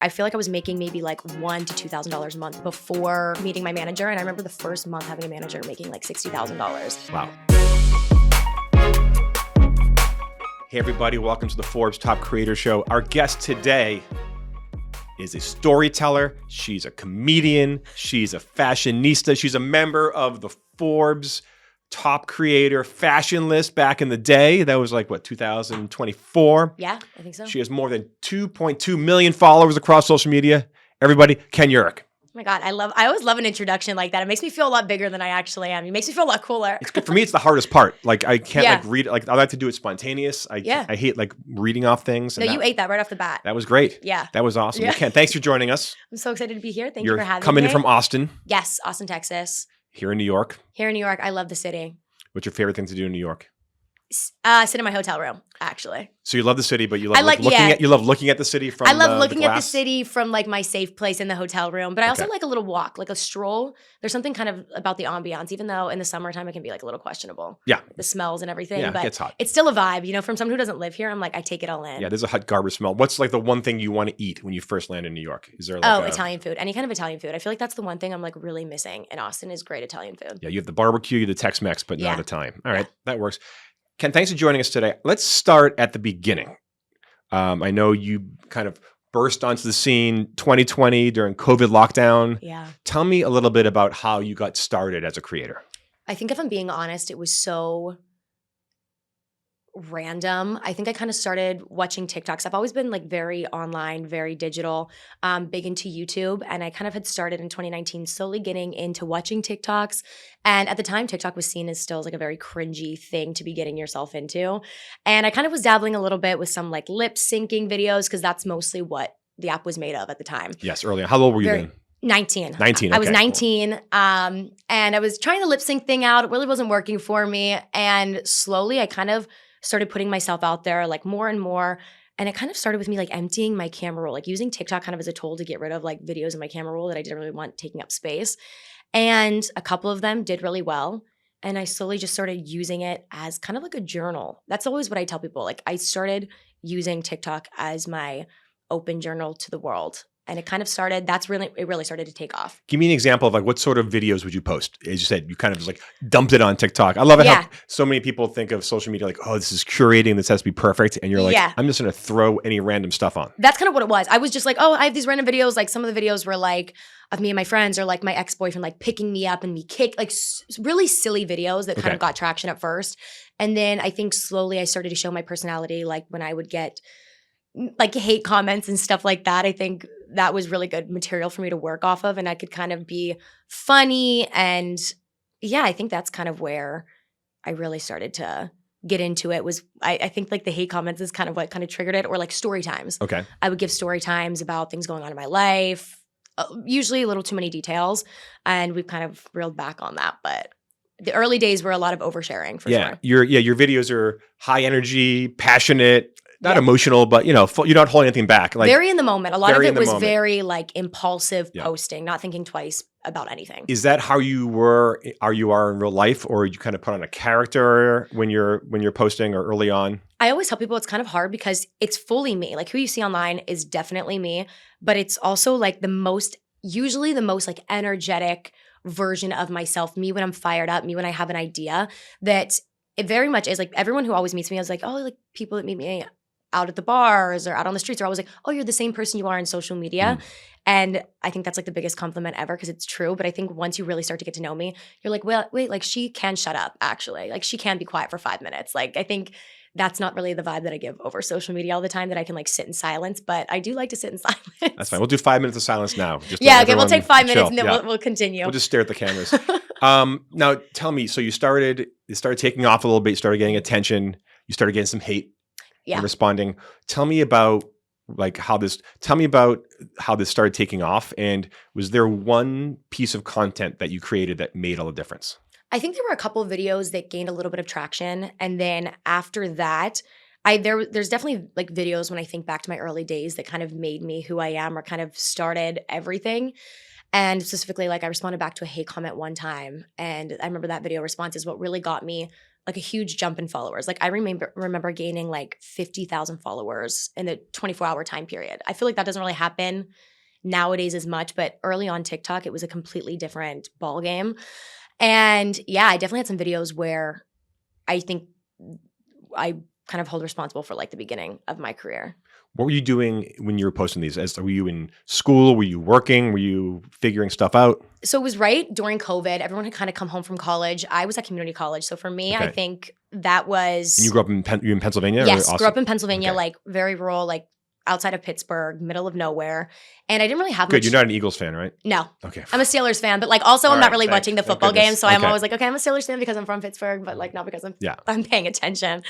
I feel like I was making maybe like $1,000 to $2,000 a month before meeting my manager. And I remember the first month having a manager making like $60,000. Wow. Hey everybody, welcome to the Forbes Top Creators Show. Our guest today is a storyteller. She's a comedian. She's a fashionista. She's a member of the Forbes Top Creator fashion list back in the day. That was like, what, 2024? Yeah, I think so. She has more than 2.2 million followers across social media. Everybody, Ken Eurich. Oh my God, I always love an introduction like that. It makes me feel a lot bigger than I actually am. It makes me feel a lot cooler. It's good. For me, it's the hardest part. Like I can't like read, like I like to do it spontaneous. I hate like reading off things. No, you ate that right off the bat. That was great. Yeah. That was awesome. Yeah. Well, Ken, thanks for joining us. I'm so excited to be here. Thank you for having me. You're coming in from Austin. Yes, Austin, Texas. Here in New York. Here in New York. I love the city. What's your favorite thing to do in New York? Sit in my hotel room, actually. So you love the city, but you love looking at the city from I love looking the at the city from like my safe place in the hotel room, but I also like a little walk, like a stroll. There's something kind of about the ambiance, even though in the summertime it can be like a little questionable. Yeah. The smells and everything. Yeah, but it gets hot. It's still a vibe, you know, from someone who doesn't live here, I'm like, I take it all in. Yeah, there's a hot garbage smell. What's like the one thing you want to eat when you first land in New York? Is there like Italian food. Any kind of Italian food. I feel like that's the one thing I'm like really missing in Austin is great Italian food. Yeah, you have the barbecue, you have the Tex-Mex, but not Italian. All right, that works. Ken, thanks for joining us today. Let's start at the beginning. I know you kind of burst onto the scene 2020 during COVID lockdown. Yeah. Tell me a little bit about how you got started as a creator. I think if I'm being honest, it was so random. I think I kind of started watching TikToks. I've always been like very online, very digital, big into YouTube. And I kind of had started in 2019 slowly getting into watching TikToks. And at the time, TikTok was seen as still like a very cringy thing to be getting yourself into. And I kind of was dabbling a little bit with some like lip syncing videos because that's mostly what the app was made of at the time. Yes, earlier. How old were you then? 19. 19. I was okay, 19. Cool. And I was trying the lip sync thing out. It really wasn't working for me. And slowly I kind of started putting myself out there like more and more. And it kind of started with me like emptying my camera roll, like using TikTok kind of as a tool to get rid of like videos in my camera roll that I didn't really want taking up space. And a couple of them did really well. And I slowly just started using it as kind of like a journal. That's always what I tell people. Like I started using TikTok as my open journal to the world. And it kind of started, it really started to take off. Give me an example of like what sort of videos would you post? As you said, you kind of just like dumped it on TikTok. I love it how so many people think of social media like, oh, this is curating, this has to be perfect. And you're like, I'm just going to throw any random stuff on. That's kind of what it was. I was just like, oh, I have these random videos. Like some of the videos were like of me and my friends or like my ex-boyfriend like picking me up and me kick, like really silly videos that kind of got traction at first. And then I think slowly I started to show my personality. Like when I would get like hate comments and stuff like that, I think that was really good material for me to work off of. And I could kind of be funny. And yeah, I think that's kind of where I really started to get into it was I think like the hate comments is kind of what kind of triggered it, or like story times. Okay. I would give story times about things going on in my life, usually a little too many details. And we've kind of reeled back on that. But the early days were a lot of oversharing for sure. Your videos are high energy, passionate, not emotional, but you know, you're not holding anything back. Like very in the moment. A lot of it was very like impulsive posting, not thinking twice about anything. Is that how you are in real life, or you kind of put on a character when you're posting or early on? I always tell people it's kind of hard because it's fully me. Like who you see online is definitely me, but it's also like usually the most like energetic version of myself, me when I'm fired up, me when I have an idea, that it very much is like everyone who always meets me, I was like, oh, like people that meet me out at the bars or out on the streets are always like, oh, you're the same person you are in social media. And I think that's like the biggest compliment ever because it's true. But I think once you really start to get to know me, you're like, well, wait, like she can shut up actually. Like she can be quiet for 5 minutes. Like I think that's not really the vibe that I give over social media all the time, that I can like sit in silence, but I do like to sit in silence. That's fine. We'll do 5 minutes of silence now. Just okay, we'll take 5 minutes and then we'll continue. We'll just stare at the cameras. Now tell me, so it started taking off a little bit, you started getting attention, you started getting some hate. And responding. Tell me about how this started taking off, and was there one piece of content that you created that made all the difference? I think there were a couple of videos that gained a little bit of traction, and then after that, there's definitely like videos when I think back to my early days that kind of made me who I am or kind of started everything. And specifically, like I responded back to a hate comment one time, and I remember that video response is what really got me like a huge jump in followers. Like I remember gaining like 50,000 followers in a 24-hour time period. I feel like that doesn't really happen nowadays as much, but early on TikTok, it was a completely different ball game. And yeah, I definitely had some videos where I think I kind of hold responsible for like the beginning of my career. What were you doing when you were posting these? Were you in school? Were you working? Were you figuring stuff out? So it was right during COVID. Everyone had kind of come home from college. I was at community college. So for me, Okay. I think that was— And you grew up in you in Pennsylvania? Yes, Or grew up in Pennsylvania, Okay. like very rural, like outside of Pittsburgh, middle of nowhere. And I didn't really have Good. much— You're not an Eagles fan, right? No. Okay. I'm a Steelers fan, but like also All I'm not right, really thanks. watching the Thank football goodness. games. So I'm Okay. always like, okay, I'm a Steelers fan because I'm from Pittsburgh, but like not because Yeah. I'm paying attention.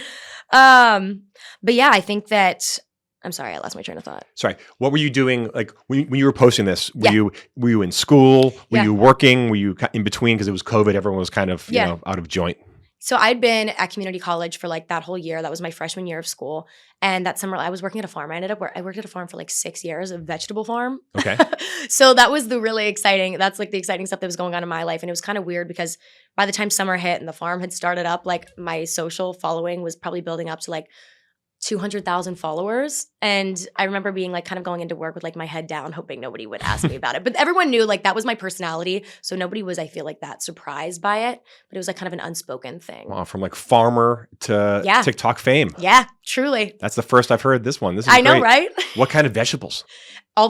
But yeah, I think that— I'm sorry, I lost my train of thought. Sorry. What were you doing? Like when you were posting this, Yeah. were you in school? Were Yeah. you working? Were you in between? Because it was COVID. Everyone was kind of, Yeah. out of joint. So I'd been at community college for like that whole year. That was my freshman year of school. And that summer I was working at a farm. I worked at a farm for like 6 years, a vegetable farm. Okay. So that was that's like the exciting stuff that was going on in my life. And it was kind of weird because by the time summer hit and the farm had started up, like my social following was probably building up to like 200,000 followers. And I remember being like kind of going into work with like my head down, hoping nobody would ask me about it. But everyone knew like that was my personality. So nobody was, I feel like, that surprised by it. But it was like kind of an unspoken thing. Wow, from like farmer to Yeah. TikTok fame. Yeah, truly. That's the first I've heard this one. This is I know, great. right? What kind of vegetables? All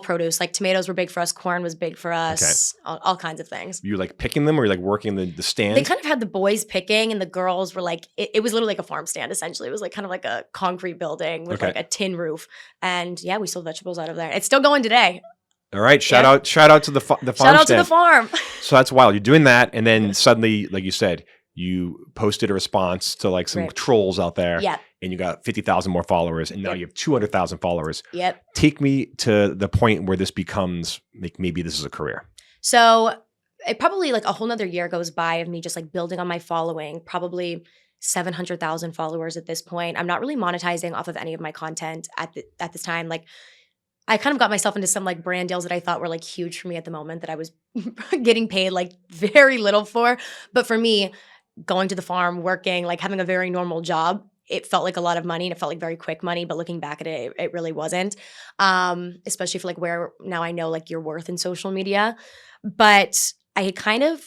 produce. Like tomatoes were big for us. Corn was big for us. All kinds of things. You like picking them or you like working the stand? They kind of had the boys picking and the girls were like, it was literally like a farm stand essentially. It was like kind of like a concrete building with Okay. like a tin roof. And yeah, we sold vegetables out of there. It's still going today. All right. Shout out to the farm Shout out to stand. the farm. So that's wild. You're doing that. And then suddenly, like you said, you posted a response to like some Right. trolls out there. Yep. And you got 50,000 more followers. And now Yep. you have 200,000 followers. Yep. Take me to the point where this becomes like maybe this is a career. So it probably like a whole nother year goes by of me just like building on my following, probably 700,000 followers at this point. I'm not really monetizing off of any of my content at this time. Like I kind of got myself into some like brand deals that I thought were like huge for me at the moment that I was getting paid like very little for. But for me, going to the farm, working, like having a very normal job, it felt like a lot of money and it felt like very quick money. But looking back at it, it really wasn't. Especially for like where now I know like your worth in social media. But I had kind of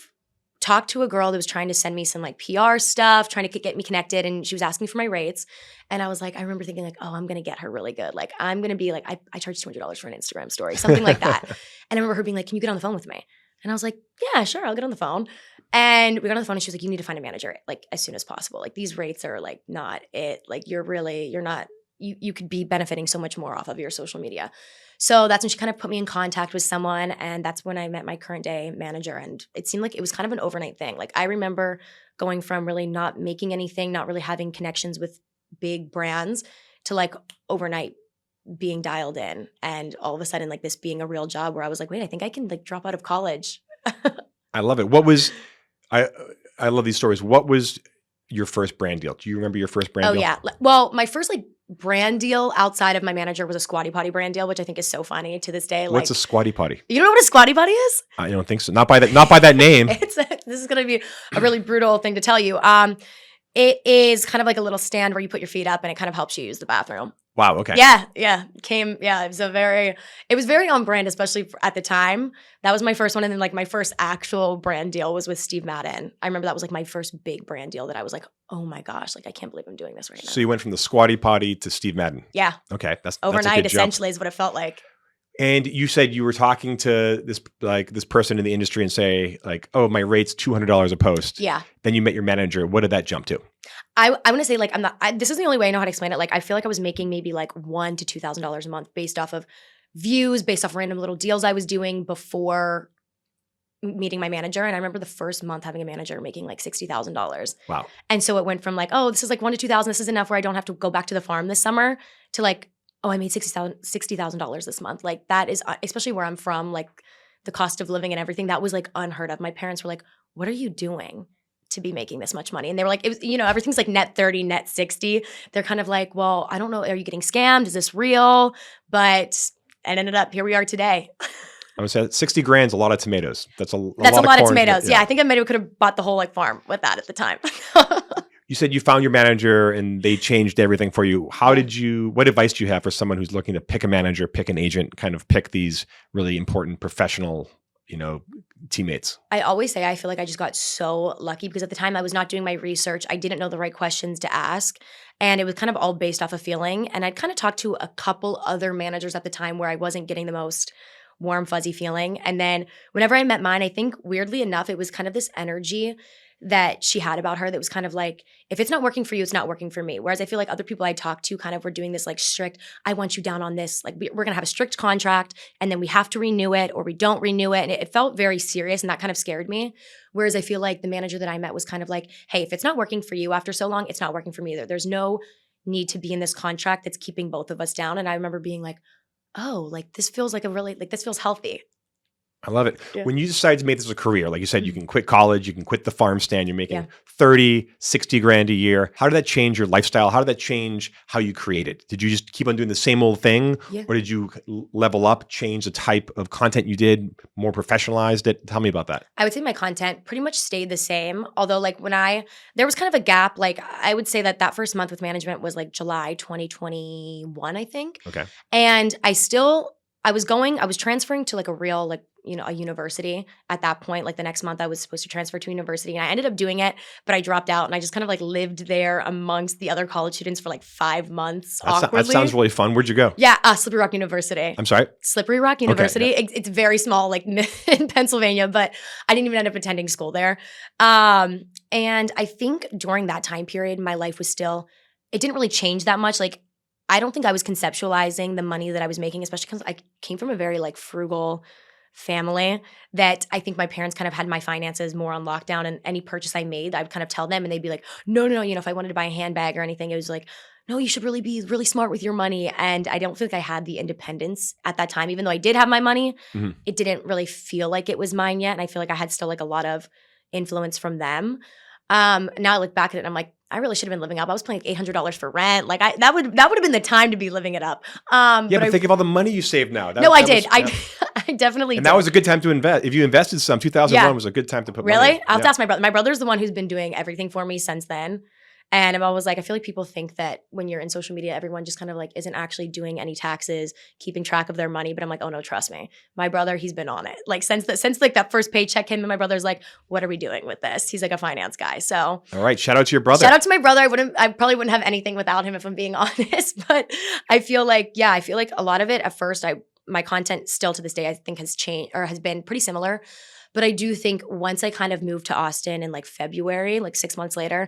talked to a girl that was trying to send me some like PR stuff, trying to get me connected. And she was asking for my rates. And I was like, I remember thinking like, oh, I'm going to get her really good. Like I'm going to be like, I charge $200 for an Instagram story, something like that. And I remember her being like, can you get on the phone with me? And I was like, yeah, sure, I'll get on the phone. And we got on the phone and she was like, you need to find a manager like as soon as possible. Like these rates are like not it. Like you could be benefiting so much more off of your social media. So that's when she kind of put me in contact with someone. And that's when I met my current day manager. And it seemed like it was kind of an overnight thing. Like I remember going from really not making anything, not really having connections with big brands to like overnight being dialed in. And all of a sudden like this being a real job where I was like, wait, I think I can like drop out of college. I love it. What was I love these stories. What was your first brand deal? Do you remember your first brand deal? Oh yeah. Well, my first like brand deal outside of my manager was a Squatty Potty brand deal, which I think is so funny to this day. What's like, a squatty potty? you know what a Squatty Potty is? I don't think so. Not by that name. This is going to be a really brutal thing to tell you. It is kind of like a little stand where you put your feet up and it kind of helps you use the bathroom. Wow. Okay. Yeah. It was very on brand, especially at the time. That was my first one. And then like my first actual brand deal was with Steve Madden. I remember that was like my first big brand deal that I was like, oh my gosh, like I can't believe I'm doing this right now. So you went from the squatty potty to Steve Madden. Yeah. Okay. That's Overnight, that's a good jump. essentially, is what it felt like. And you said you were talking to this person in the industry and say like, oh, my rate's $200 a post. Yeah. Then you met your manager. What did that jump to? I want to say like this is the only way I know how to explain it. Like I feel like I was making maybe like $1,000 to $2,000 a month based off of views, based off random little deals I was doing before meeting my manager. And I remember the first month having a manager making like $60,000. Wow. And so it went from like, oh, this is like $1,000 to $2,000. This is enough where I don't have to go back to the farm this summer to like, oh, I made $60,000 this month. Like that is, especially where I'm from, like the cost of living and everything, that was like unheard of. My parents were like, what are you doing to be making this much money? And they were like, it was, everything's like net 30, net 60. They're kind of like, well, I don't know. Are you getting scammed? Is this real? But it ended up, here we are today. I would say 60 grand's a lot of tomatoes. That's That's a lot of corn. tomatoes. Yeah, I think I maybe could have bought the whole like farm with that at the time. You said you found your manager and they changed everything for you. What advice do you have for someone who's looking to pick a manager, pick an agent, kind of pick these really important professional, teammates? I always say I feel like I just got so lucky because at the time I was not doing my research. I didn't know the right questions to ask. And it was kind of all based off of feeling. And I'd kind of talked to a couple other managers at the time where I wasn't getting the most warm, fuzzy feeling. And then whenever I met mine, I think weirdly enough, it was kind of this energy that she had about her that was kind of like, if it's not working for you, it's not working for me. Whereas I feel like other people I talked to kind of were doing this like strict, I want you down on this. Like we're going to have a strict contract and then we have to renew it or we don't renew it. And it felt very serious and that kind of scared me. Whereas I feel like the manager that I met was kind of like, hey, if it's not working for you after so long, it's not working for me either. There's no need to be in this contract that's keeping both of us down. And I remember being like, oh, like this feels like this feels healthy. I love it. Yeah. When you decide to make this a career, like you said, you can quit college, you can quit the farm stand, you're making Yeah. 30, 60 grand a year. How did that change your lifestyle? How did that change how you created? Did you just keep on doing the same old thing? Yeah. Or did you level up, change the type of content you did, more professionalized it? Tell me about that. I would say my content pretty much stayed the same. Although like there was kind of a gap. Like I would say that first month with management was like July 2021, I think. Okay. And I was transferring to like a real like, a university at that point. Like the next month I was supposed to transfer to a university and I ended up doing it, but I dropped out and I just kind of like lived there amongst the other college students for like 5 months awkwardly. That sounds really fun. Where'd you go? Yeah, Slippery Rock University. I'm sorry? Slippery Rock University. Okay, yeah. It's very small, like in Pennsylvania, but I didn't even end up attending school there. And I think during that time period, my life was it didn't really change that much. Like, I don't think I was conceptualizing the money that I was making, especially because I came from a very like frugal family that I think my parents kind of had my finances more on lockdown, and any purchase I made, I would kind of tell them and they'd be like, no, if I wanted to buy a handbag or anything, it was like, no, you should really be really smart with your money. And I don't feel like I had the independence at that time. Even though I did have my money, It didn't really feel like it was mine yet. And I feel like I had still like a lot of influence from them. Now I look back at it and I'm like, I really should have been living up. I was paying $800 for rent. Like that would have been the time to be living it up. But think of all the money you saved now. I did. I definitely and did. that was a good time to invest. If you invested some, 2001 was a good time to put money. Really? I'll have to ask my brother. My brother's the one who's been doing everything for me since then. And I'm always like, I feel like people think that when you're in social media, everyone just kind of like isn't actually doing any taxes, keeping track of their money. But I'm like, oh no, trust me. My brother, he's been on it. Like since like that first paycheck him and my brother's like, what are we doing with this? He's like a finance guy. So all right, shout out to your brother. Shout out to my brother. I probably wouldn't have anything without him if I'm being honest. But I feel like a lot of it at first, my content still to this day, I think has changed or has been pretty similar. But I do think once I kind of moved to Austin in like February, like 6 months later,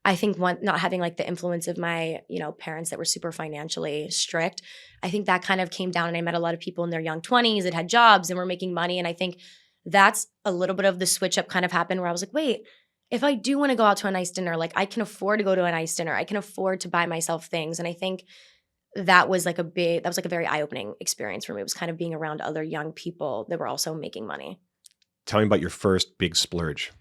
I think not having like the influence of my, parents that were super financially strict, I think that kind of came down and I met a lot of people in their young 20s that had jobs and were making money. And I think that's a little bit of the switch up kind of happened where I was like, wait, if I do want to go out to a nice dinner, like I can afford to go to a nice dinner. I can afford to buy myself things. And I think that was like a very eye-opening experience for me. It was kind of being around other young people that were also making money. Tell me about your first big splurge.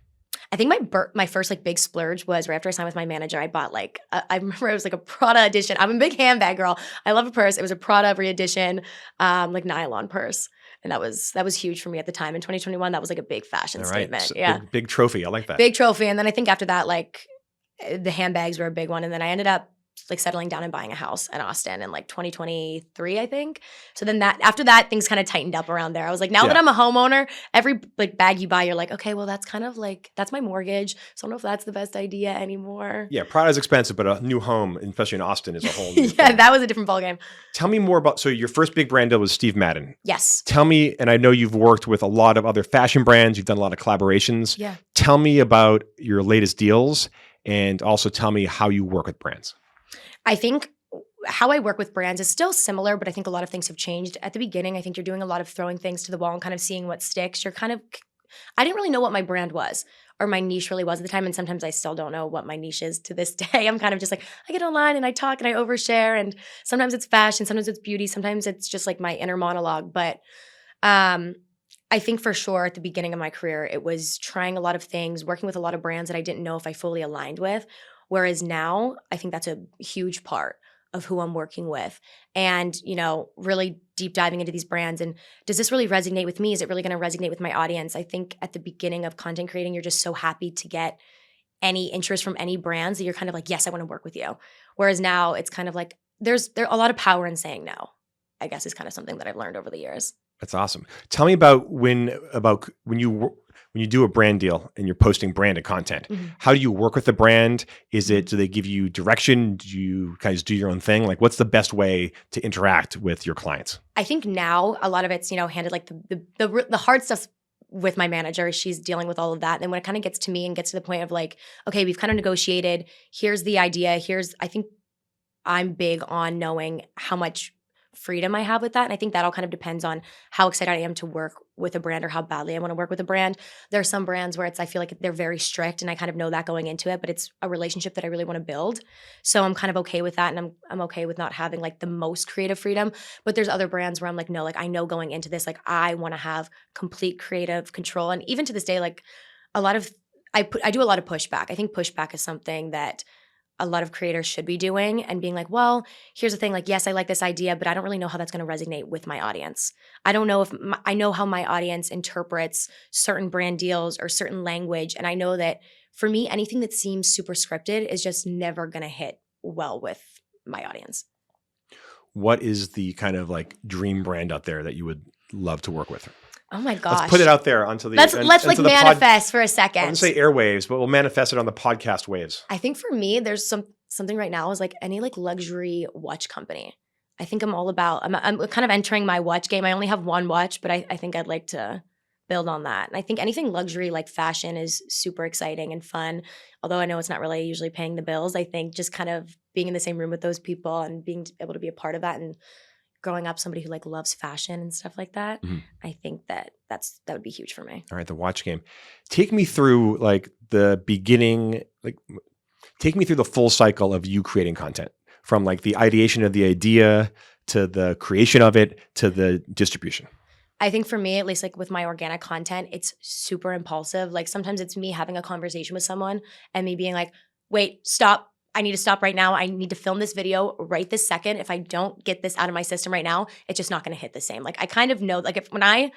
I think my first like big splurge was right after I signed with my manager. I bought like I remember it was like a Prada edition. I'm a big handbag girl. I love a purse. It was a Prada re-edition, like nylon purse, and that was huge for me at the time. In 2021, that was like a big fashion statement. So yeah, big trophy. I like that. Big trophy. And then I think after that, like the handbags were a big one. And then I ended up like settling down and buying a house in Austin in like 2023, I think. So then after that, things kind of tightened up around there. I was like, now that I'm a homeowner, every like bag you buy, you're like, okay, well, that's kind of like, that's my mortgage. So I don't know if that's the best idea anymore. Yeah, Prada's expensive, but a new home, especially in Austin, is a whole new thing. That was a different ballgame. Tell me more about, so your first big brand deal was Steve Madden. Yes. Tell me, and I know you've worked with a lot of other fashion brands. You've done a lot of collaborations. Yeah. Tell me about your latest deals and also tell me how you work with brands. I think how I work with brands is still similar, but I think a lot of things have changed. At the beginning, I think you're doing a lot of throwing things to the wall and kind of seeing what sticks. I didn't really know what my brand was or my niche really was at the time. And sometimes I still don't know what my niche is to this day. I'm kind of just like, I get online and I talk and I overshare. And sometimes it's fashion, sometimes it's beauty, sometimes it's just like my inner monologue. But I think for sure at the beginning of my career, it was trying a lot of things, working with a lot of brands that I didn't know if I fully aligned with. Whereas now, I think that's a huge part of who I'm working with. And, really deep diving into these brands and does this really resonate with me? Is it really going to resonate with my audience? I think at the beginning of content creating, you're just so happy to get any interest from any brands that you're kind of like, yes, I want to work with you. Whereas now it's kind of like there's a lot of power in saying no, I guess is kind of something that I've learned over the years. That's awesome. Tell me about when you do a brand deal and you're posting branded content. Mm-hmm. How do you work with the brand? Do they give you direction? Do you guys do your own thing? Like, what's the best way to interact with your clients? I think now a lot of it's, handed like the hard stuff with my manager. She's dealing with all of that. And then when it kind of gets to me and gets to the point of like, okay, we've kind of negotiated. Here's the idea. I think I'm big on knowing how much freedom I have with that. And I think that all kind of depends on how excited I am to work with a brand or how badly I want to work with a brand. There are some brands where I feel like they're very strict and I kind of know that going into it, but it's a relationship that I really want to build. So I'm kind of okay with that. And I'm okay with not having like the most creative freedom, but there's other brands where I'm like, no, like I know going into this, like I want to have complete creative control. And even to this day, like I do a lot of pushback. I think pushback is something that a lot of creators should be doing and being like, well, here's the thing, like, yes, I like this idea, but I don't really know how that's going to resonate with my audience. I don't know if I know how my audience interprets certain brand deals or certain language. And I know that for me, anything that seems super scripted is just never going to hit well with my audience. What is the kind of like dream brand out there that you would love to work with? Oh my gosh. Let's put it out there onto the Let's like manifest for a second. I wouldn't say airwaves, but we'll manifest it on the podcast waves. I think for me, there's something right now is like any like luxury watch company. I think I'm all about, I'm kind of entering my watch game. I only have one watch, but I think I'd like to build on that. And I think anything luxury like fashion is super exciting and fun. Although I know it's not really usually paying the bills. I think just kind of being in the same room with those people and being able to be a part of that and growing up somebody who like loves fashion and stuff like that, I think that would be huge for me. All right, the watch game. Take me through like the beginning, like take me through the full cycle of you creating content from like the ideation of the idea to the creation of it to the distribution. I think for me, at least like with my organic content, it's super impulsive. Like sometimes it's me having a conversation with someone and me being like, wait, stop. I need to stop right now. I need to film this video right this second. If I don't get this out of my system right now, it's just not going to hit the same. Like I kind of know, like when I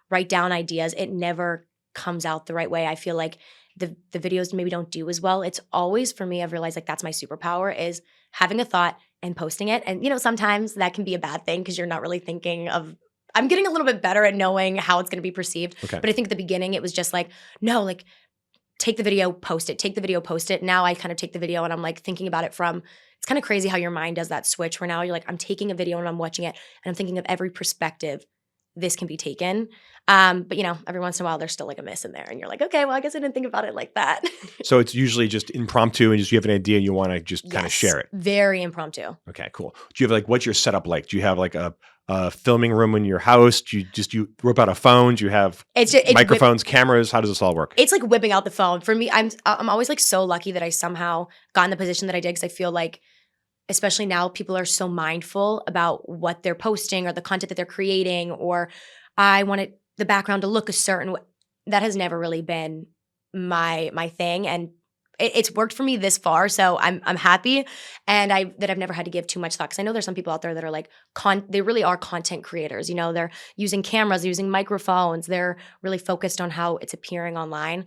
write down ideas, it never comes out the right way. I feel like the videos maybe don't do as well. It's always for me, I've realized like that's my superpower is having a thought and posting it. And sometimes that can be a bad thing because you're not really thinking of, I'm getting a little bit better at knowing how it's going to be perceived. Okay. But I think at the beginning it was just like, no, like take the video, post it. Take the video, post it. Now I kind of take the video and I'm like thinking about it from, it's kind of crazy how your mind does that switch where now you're like, I'm taking a video and I'm watching it and I'm thinking of every perspective this can be taken. But every once in a while there's still like a miss in there and you're like, okay, well, I guess I didn't think about it like that. So it's usually just impromptu and just you have an idea and you want to just kind of share it. Very impromptu. Okay, cool. Do you have like, what's your setup like? Do you have like a filming room in your house? Do you whip out a phone? Do you have it's microphones, cameras? How does this all work? It's like whipping out the phone. For me, I'm always like so lucky that I somehow got in the position that I did because I feel like, especially now, people are so mindful about what they're posting or the content that they're creating, or I want the background to look a certain way. That has never really been my thing, and it's worked for me this far. So I'm happy, and I've never had to give too much thought because I know there's some people out there that are like they really are content creators. They're using cameras, they're using microphones, they're really focused on how it's appearing online.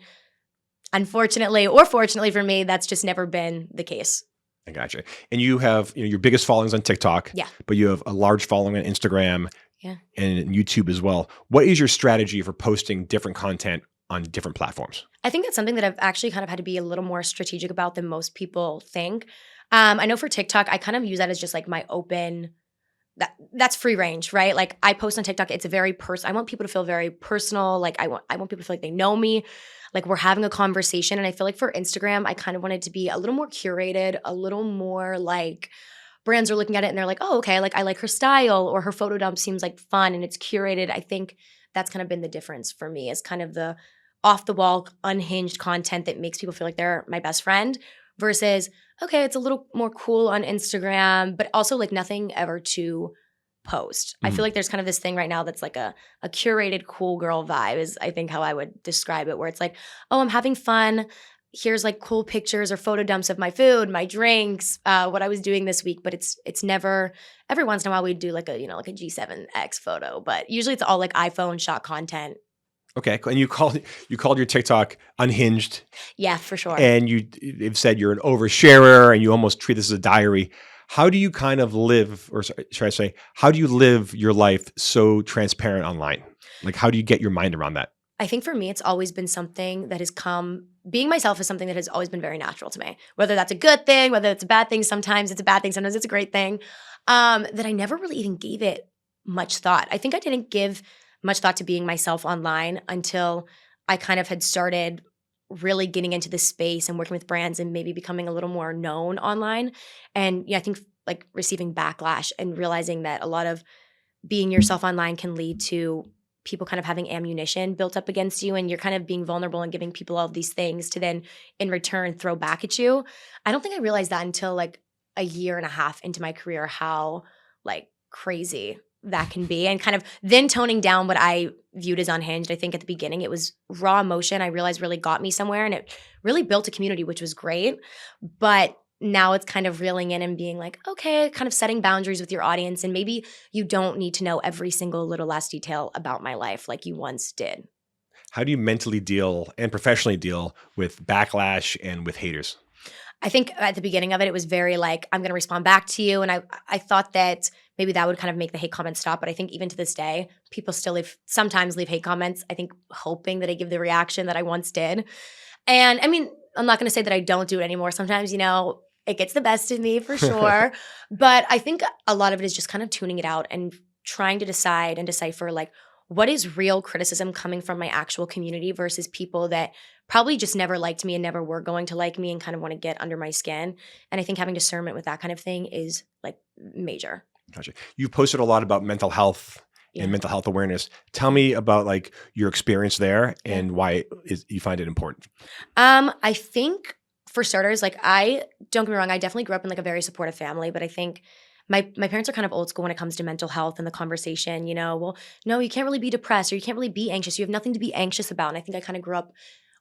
Unfortunately, or fortunately for me, that's just never been the case. I gotcha. And you have your biggest followings on TikTok, yeah, but you have a large following on Instagram, yeah, and YouTube as well. What is your strategy for posting different content on different platforms? I think that's something that I've actually kind of had to be a little more strategic about than most people think. I know for TikTok, I kind of use that as just like my open. That's free range, right? Like I post on TikTok, it's a very personal. I want people to feel very personal. Like I want people to feel like they know me. Like we're having a conversation. And I feel like for Instagram, I kind of wanted to be a little more curated, a little more like brands are looking at it and they're like, oh, okay, like I like her style or her photo dump seems like fun and it's curated. I think that's kind of been the difference for me is kind of the off the wall, unhinged content that makes people feel like they're my best friend versus, okay, it's a little more cool on Instagram, but also like nothing ever to post. I feel like there's kind of this thing right now that's like a curated cool girl vibe is I think how I would describe it, where it's like, oh, I'm having fun. here's like cool pictures or photo dumps of my food, my drinks, what I was doing this week. But it's never, every once in a while we'd do like a, like a G7X photo, but usually it's all like iPhone shot content. Okay. And you called your TikTok unhinged. Yeah, for sure. And you've said you're an oversharer and you almost treat this as a diary. How do you kind of live, or should I say, how do you live your life so transparent online? Like, how do you get your mind around that? I think for me, it's always been something that has come, being myself is something that has always been very natural to me. Whether that's a good thing, whether it's a bad thing, sometimes it's a bad thing, sometimes it's a great thing, that I never really even gave it much thought. I think I didn't give much thought to being myself online until I kind of had started really getting into this space and working with brands and maybe becoming a little more known online. And I think like receiving backlash and realizing that a lot of being yourself online can lead to people kind of having ammunition built up against you, and you're kind of being vulnerable and giving people all of these things to then in return throw back at you. I don't think I realized that until like a year and a half into my career, how like crazy that can be, and kind of then toning down what I viewed as unhinged. I think at the beginning it was raw emotion. I realized really got me somewhere, and it really built a community, which was great. But now it's kind of reeling in and being like, okay, kind of setting boundaries with your audience. And maybe you don't need to know every single little last detail about my life like you once did. How do you mentally deal and professionally deal with backlash and with haters? I think at the beginning of it, it was very like, I'm going to respond back to you. And I thought that maybe that would kind of make the hate comments stop. But I think even to this day, people still sometimes leave hate comments, I think hoping that I give the reaction that I once did. And I mean, I'm not going to say that I don't do it anymore. Sometimes, it gets the best of me for sure. But I think a lot of it is just kind of tuning it out and trying to decide and decipher like, what is real criticism coming from my actual community versus people that probably just never liked me and never were going to like me and kind of want to get under my skin. And I think having discernment with that kind of thing is like major. Gotcha. You've posted a lot about mental health and mental health awareness. Tell me about like your experience there and why you find it important. I think for starters, like don't get me wrong, I definitely grew up in like a very supportive family, but I think my parents are kind of old school when it comes to mental health and the conversation, well, no, you can't really be depressed or you can't really be anxious. You have nothing to be anxious about. And I think I kind of grew up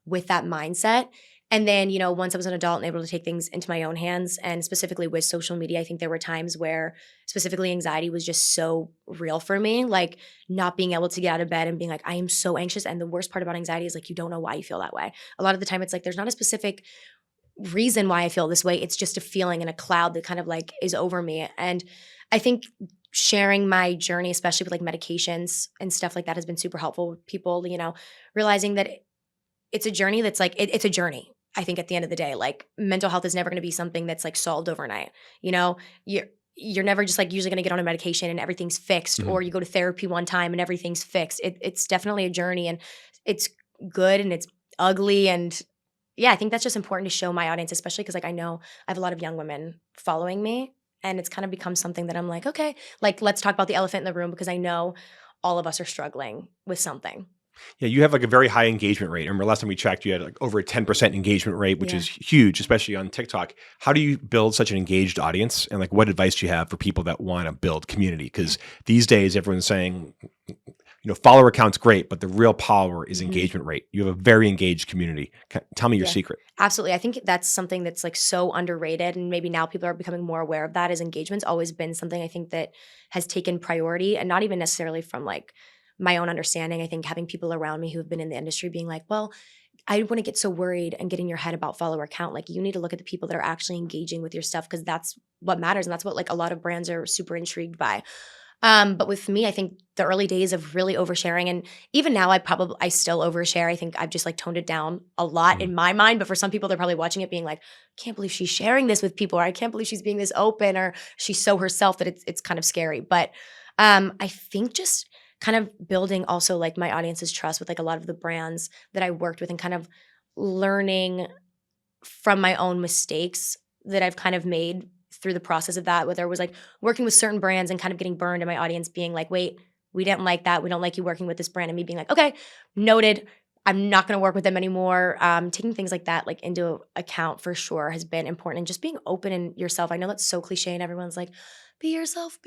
with that mindset. And then, once I was an adult and able to take things into my own hands, and specifically with social media, I think there were times where specifically anxiety was just so real for me, like not being able to get out of bed and being like, I am so anxious. And the worst part about anxiety is like, you don't know why you feel that way. A lot of the time it's like, there's not a specific reason why I feel this way. It's just a feeling and a cloud that kind of like is over me. And I think sharing my journey, especially with like medications and stuff like that, has been super helpful with people, realizing that it's a journey that's like, it's a journey. I think at the end of the day, like mental health is never going to be something that's like solved overnight. You're never just like usually going to get on a medication and everything's fixed, or you go to therapy one time and everything's fixed. It's definitely a journey, and it's good and it's ugly. And yeah, I think that's just important to show my audience, especially because like I know I have a lot of young women following me, and it's kind of become something that I'm like, okay, like let's talk about the elephant in the room, because I know all of us are struggling with something. Yeah, you have like a very high engagement rate. I remember last time we checked, you had like over a 10% engagement rate, which is huge, especially on TikTok. How do you build such an engaged audience? And like, what advice do you have for people that want to build community? Because these days everyone's saying, follower count's great, but the real power is engagement rate. You have a very engaged community. Tell me your secret. Absolutely. I think that's something that's like so underrated, and maybe now people are becoming more aware of that, is engagement's always been something I think that has taken priority, and not even necessarily from like my own understanding. I think having people around me who have been in the industry being like, well, I don't want to get so worried and get in your head about follower count. Like you need to look at the people that are actually engaging with your stuff, because that's what matters. And that's what like a lot of brands are super intrigued by. But with me, I think the early days of really oversharing, and even now I still overshare. I think I've just like toned it down a lot in my mind. But for some people, they're probably watching it being like, can't believe she's sharing this with people, or I can't believe she's being this open, or she's so herself that it's kind of scary. But I think just kind of building also like my audience's trust with like a lot of the brands that I worked with, and kind of learning from my own mistakes that I've kind of made through the process of that, whether it was like working with certain brands and kind of getting burned, and my audience being like, wait, we didn't like that. We don't like you working with this brand. And me being like, okay, noted. I'm not going to work with them anymore. Taking things like that like into account for sure has been important, and just being open in yourself. I know that's so cliche and everyone's like, be yourself.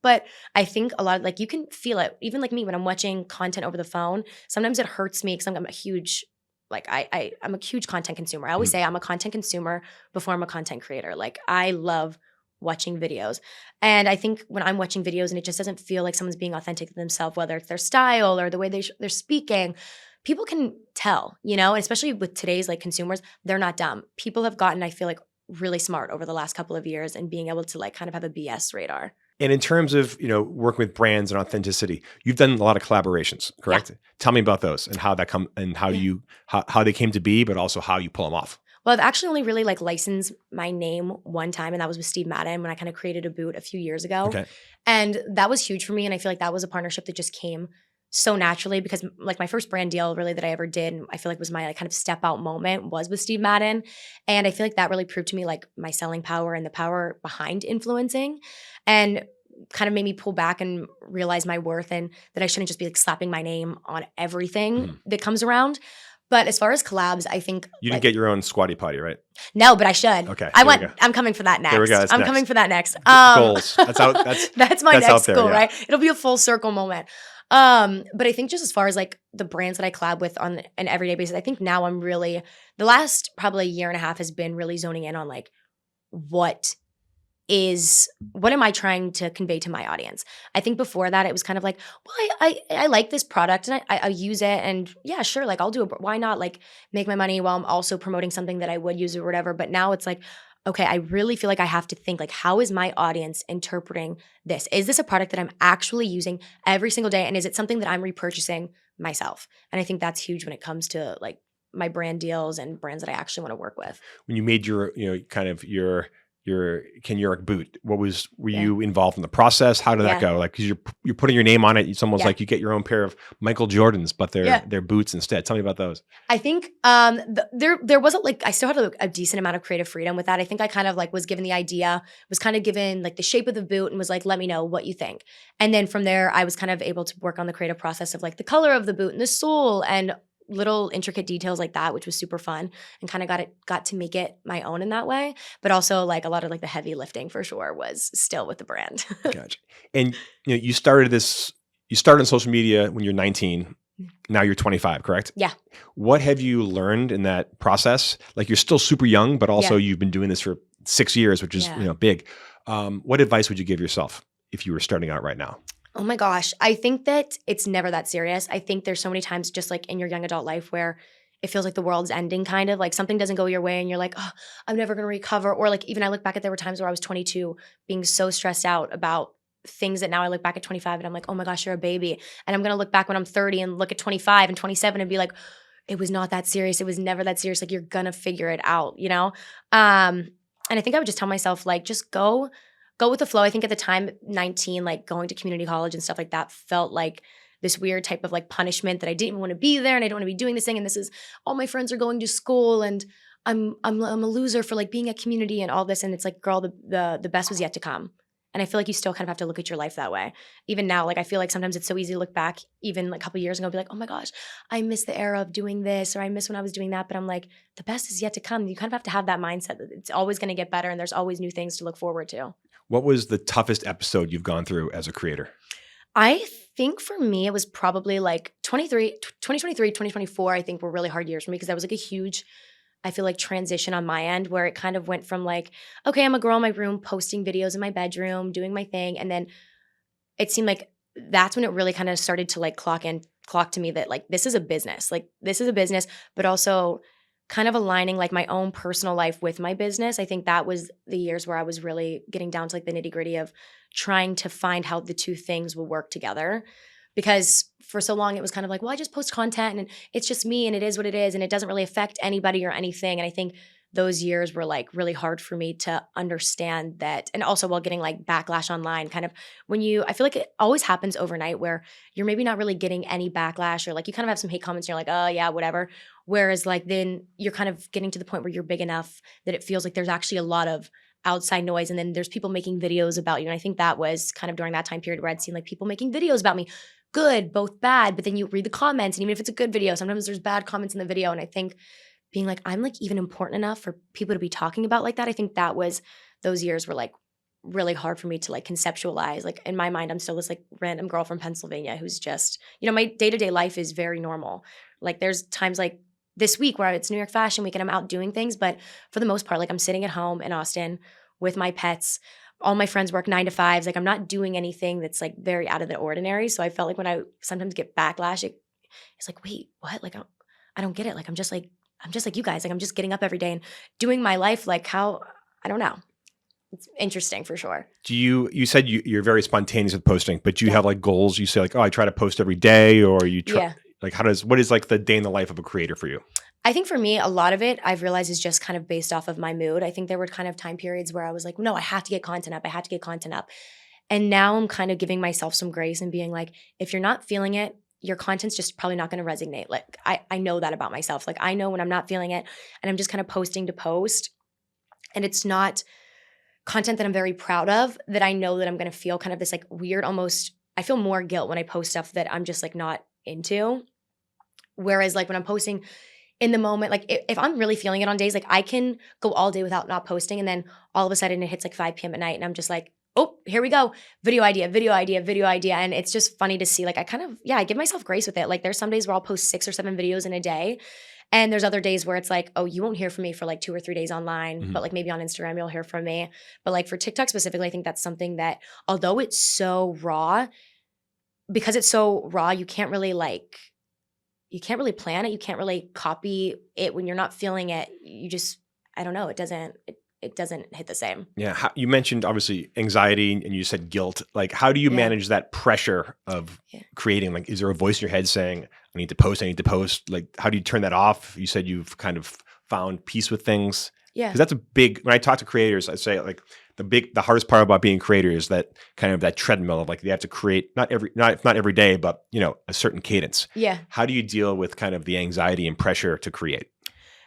But I think a lot of like, you can feel it. Even like me, when I'm watching content over the phone, sometimes it hurts me because I'm a huge Like I'm a huge content consumer. I always say I'm a content consumer before I'm a content creator. Like I love watching videos. And I think when I'm watching videos and it just doesn't feel like someone's being authentic to themselves, whether it's their style or the way they're speaking, people can tell, and especially with today's like consumers, they're not dumb. People have gotten, I feel like, really smart over the last couple of years and being able to like kind of have a BS radar. And in terms of, working with brands and authenticity, you've done a lot of collaborations, correct? Yeah. Tell me about those and how that how they came to be, but also how you pull them off. Well, I've actually only really like licensed my name one time, and that was with Steve Madden when I kind of created a boot a few years ago. Okay. And that was huge for me. And I feel like that was a partnership that just came so naturally because like my first brand deal really that I ever did, and I feel like was my like kind of step out moment was with Steve Madden. And I feel like that really proved to me like my selling power and the power behind influencing, and kind of made me pull back and realize my worth and that I shouldn't just be like slapping my name on everything that comes around. But as far as collabs, I think you didn't get your own squatty potty, right? No, but I should. Okay, I'm coming for that next. There we go. I'm coming for that next. Goals. That's out. That's my next there, goal, yeah. Right? It'll be a full circle moment. But I think just as far as like the brands that I collab with on an everyday basis, I think now I'm really the last probably year and a half has been really zoning in on like what am I trying to convey to my audience? I think before that it was kind of like, well, I like this product and I use it and yeah, sure, like I'll do it. Why not like make my money while I'm also promoting something that I would use or whatever. But now it's like, okay, I really feel like I have to think like, how is my audience interpreting this? Is this a product that I'm actually using every single day? And is it something that I'm repurchasing myself? And I think that's huge when it comes to like my brand deals and brands that I actually want to work with. When you made your Ken Eurich boot, were you involved in the process? How did that go? Like, cause you're putting your name on it. It's almost like you get your own pair of Michael Jordans, but they're boots instead. Tell me about those. I think there wasn't like, I still had a decent amount of creative freedom with that. I think I kind of like was given the idea, was kind of given like the shape of the boot and was like, let me know what you think. And then from there, I was kind of able to work on the creative process of like the color of the boot and the sole and little intricate details like that, which was super fun and kind of got to make it my own in that way. But also like a lot of like the heavy lifting for sure was still with the brand. Gotcha. And you started on social media when you're 19. Now you're 25, correct? Yeah. What have you learned in that process? Like you're still super young, but also you've been doing this for 6 years, which is big. What advice would you give yourself if you were starting out right now? Oh my gosh. I think that it's never that serious. I think there's so many times just like in your young adult life where it feels like the world's ending kind of like something doesn't go your way and you're like, oh, I'm never going to recover. Or like even I look back at there were times where I was 22 being so stressed out about things that now I look back at 25 and I'm like, oh my gosh, you're a baby. And I'm going to look back when I'm 30 and look at 25 and 27 and be like, it was not that serious. It was never that serious. Like you're going to figure it out, And I think I would just tell myself like, just go with the flow. I think at the time, 19, like going to community college and stuff like that felt like this weird type of like punishment that I didn't even want to be there and I don't want to be doing this thing. And this is all my friends are going to school and I'm a loser for like being at community and all this. And it's like, girl, the best was yet to come. And I feel like you still kind of have to look at your life that way. Even now, like I feel like sometimes it's so easy to look back even like a couple of years ago and be like, oh my gosh, I miss the era of doing this or I miss when I was doing that. But I'm like, the best is yet to come. You kind of have to have that mindset that it's always going to get better and there's always new things to look forward to. What was the toughest episode you've gone through as a creator? I think for me, it was probably like 2023, 2024, I think were really hard years for me because that was like a huge, I feel like transition on my end where it kind of went from like, okay, I'm a girl in my room posting videos in my bedroom, doing my thing. And then it seemed like that's when it really kind of started to like clock to me that like, this is a business, but also kind of aligning like my own personal life with my business. I think that was the years where I was really getting down to like the nitty gritty of trying to find how the two things will work together. Because for so long it was kind of like, well, I just post content and it's just me and it is what it is and it doesn't really affect anybody or anything. And I think those years were like really hard for me to understand that. And also while getting like backlash online, kind of I feel like it always happens overnight where you're maybe not really getting any backlash or like you kind of have some hate comments and you're like, oh yeah, whatever. Whereas like then you're kind of getting to the point where you're big enough that it feels like there's actually a lot of outside noise and then there's people making videos about you. And I think that was kind of during that time period where I'd seen like people making videos about me, good, both bad, but then you read the comments and even if it's a good video, sometimes there's bad comments in the video. And I think being like, I'm like even important enough for people to be talking about like that. I think those years were like really hard for me to like conceptualize. Like in my mind, I'm still this like random girl from Pennsylvania who's just, my day-to-day life is very normal. Like there's times like this week where it's New York Fashion Week and I'm out doing things. But for the most part, like I'm sitting at home in Austin with my pets. All my friends work 9 to 5s. Like I'm not doing anything that's like very out of the ordinary. So I felt like when I sometimes get backlash, it's like, wait, what? Like I don't get it. Like I'm just like you guys. Like I'm just getting up every day and doing my life. Like how, I don't know. It's interesting for sure. Do you said you're very spontaneous with posting, but do you have like goals? You say like, oh, I try to post every day, or you try like what is like the day in the life of a creator for you? I think for me, a lot of it I've realized is just kind of based off of my mood. I think there were kind of time periods where I was like, no, I have to get content up. I have to get content up. And now I'm kind of giving myself some grace and being like, if you're not feeling it, your content's just probably not going to resonate. Like I know that about myself. Like I know when I'm not feeling it and I'm just kind of posting to post and it's not content that I'm very proud of, that I know that I'm going to feel kind of this like weird, almost, I feel more guilt when I post stuff that I'm just like not into. Whereas like when I'm posting in the moment, like if I'm really feeling it on days, like I can go all day without not posting. And then all of a sudden it hits like 5 p.m. at night and I'm just like, oh, here we go. Video idea. And it's just funny to see, like, I give myself grace with it. Like there's some days where I'll post 6 or 7 videos in a day. And there's other days where it's like, oh, you won't hear from me for like 2 or 3 days online, but like maybe on Instagram, you'll hear from me. But like for TikTok specifically, I think that's something that although it's so raw, because it's so raw, you can't really plan it. You can't really copy it when you're not feeling it. You just, I don't know. It doesn't hit the same. Yeah. You mentioned obviously anxiety and you said guilt. Like how do you manage that pressure of creating? Like, is there a voice in your head saying, I need to post? Like, how do you turn that off? You said you've kind of found peace with things. Yeah. Because that's a big, when I talk to creators, I say like the hardest part about being a creator is that kind of that treadmill of like, they have to create not every day, but you know, a certain cadence. Yeah. How do you deal with kind of the anxiety and pressure to create?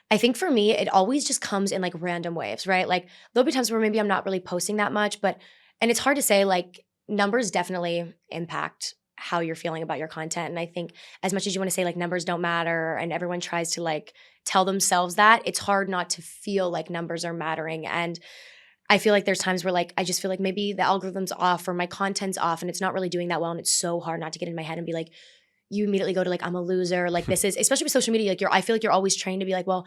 I think for me, it always just comes in like random waves, right? Like there'll be times where maybe I'm not really posting that much, and it's hard to say, like numbers definitely impact how you're feeling about your content. And I think as much as you want to say like numbers don't matter and everyone tries to like tell themselves that, it's hard not to feel like numbers are mattering. And I feel like there's times where like, I just feel like maybe the algorithm's off or my content's off and it's not really doing that well. And it's so hard not to get in my head and be like, you immediately go to like, I'm a loser. Like this is, especially with social media, like I feel like you're always trained to be like, well,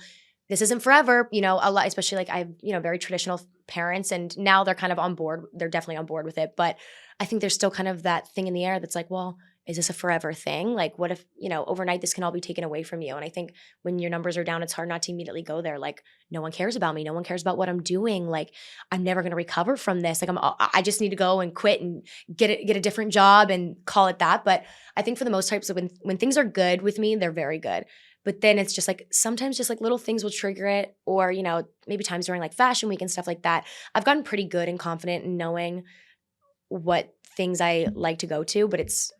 this isn't forever, you know, a lot, especially like I have, you know, very traditional parents and now they're kind of on board. They're definitely on board with it. But I think there's still kind of that thing in the air that's like, well, is this a forever thing? Like what if, you know, overnight this can all be taken away from you? And I think when your numbers are down, it's hard not to immediately go there. Like no one cares about me. No one cares about what I'm doing. Like I'm never going to recover from this. Like I just need to go and quit and get a different job and call it that. But I think for the most part, so when things are good with me, they're very good. But then it's just like sometimes just like little things will trigger it, or, you know, maybe times during like fashion week and stuff like that. I've gotten pretty good and confident in knowing what things I like to go to, but it's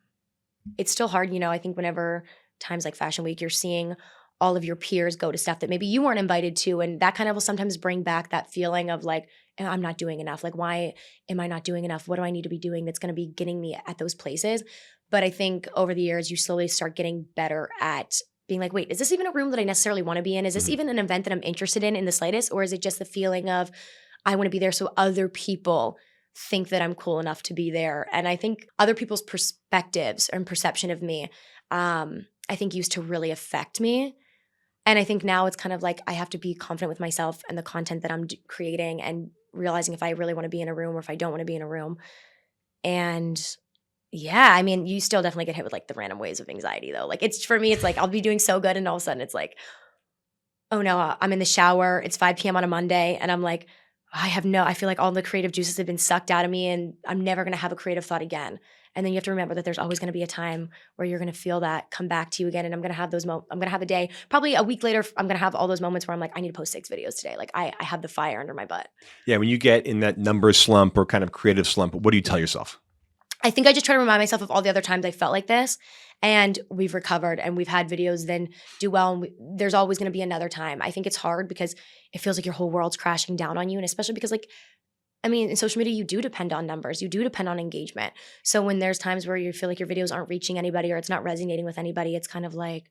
still hard. You know, I think whenever times like fashion week, you're seeing all of your peers go to stuff that maybe you weren't invited to. And that kind of will sometimes bring back that feeling of like, I'm not doing enough. Like, why am I not doing enough? What do I need to be doing that's going to be getting me at those places? But I think over the years, you slowly start getting better at being like, wait, is this even a room that I necessarily want to be in? Is this even an event that I'm interested in the slightest? Or is it just the feeling of I want to be there so other people think that I'm cool enough to be there? And I think other people's perspectives and perception of me, I think used to really affect me. And I think now it's kind of like I have to be confident with myself and the content that I'm creating and realizing if I really want to be in a room or if I don't want to be in a room. And yeah, I mean, you still definitely get hit with like the random waves of anxiety though. Like for me, it's like I'll be doing so good and all of a sudden it's like, oh no, I'm in the shower. It's 5 p.m. on a Monday and I'm like, I feel like all the creative juices have been sucked out of me and I'm never going to have a creative thought again. And then you have to remember that there's always going to be a time where you're going to feel that come back to you again. And I'm going to have I'm going to have a day, probably a week later, I'm going to have all those moments where I'm like, I need to post 6 videos today. Like I have the fire under my butt. Yeah. When you get in that numbers slump or kind of creative slump, what do you tell yourself? I think I just try to remind myself of all the other times I felt like this and we've recovered and we've had videos then do well. And there's always going to be another time. I think it's hard because it feels like your whole world's crashing down on you. And especially because like, I mean, in social media, you do depend on numbers. You do depend on engagement. So when there's times where you feel like your videos aren't reaching anybody or it's not resonating with anybody, it's kind of like,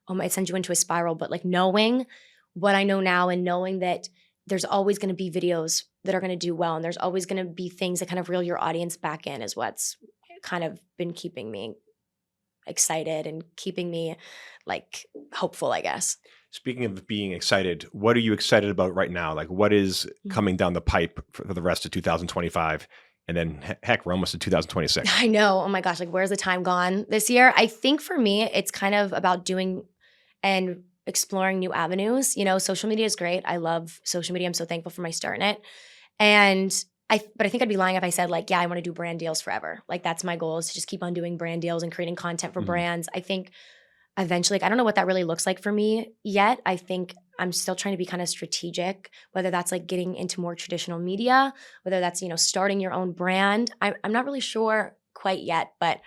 it sends you into a spiral. But like knowing what I know now and knowing that there's always going to be videos that are going to do well and there's always going to be things that kind of reel your audience back in is what's kind of been keeping me excited and keeping me like hopeful, I guess. Speaking of being excited, what are you excited about right now? Like what is coming down the pipe for the rest of 2025? And then heck, we're almost in 2026. I know. Oh my gosh, like where's the time gone this year? I think for me, it's kind of about doing and exploring new avenues. You know, social media is great. I love social media. I'm so thankful for my start in it. But I think I'd be lying if I said like, yeah, I want to do brand deals forever. Like that's my goal, is to just keep on doing brand deals and creating content for brands. I think eventually, like, I don't know what that really looks like for me yet. I think I'm still trying to be kind of strategic, whether that's like getting into more traditional media, whether that's, you know, starting your own brand. I'm not really sure quite yet, but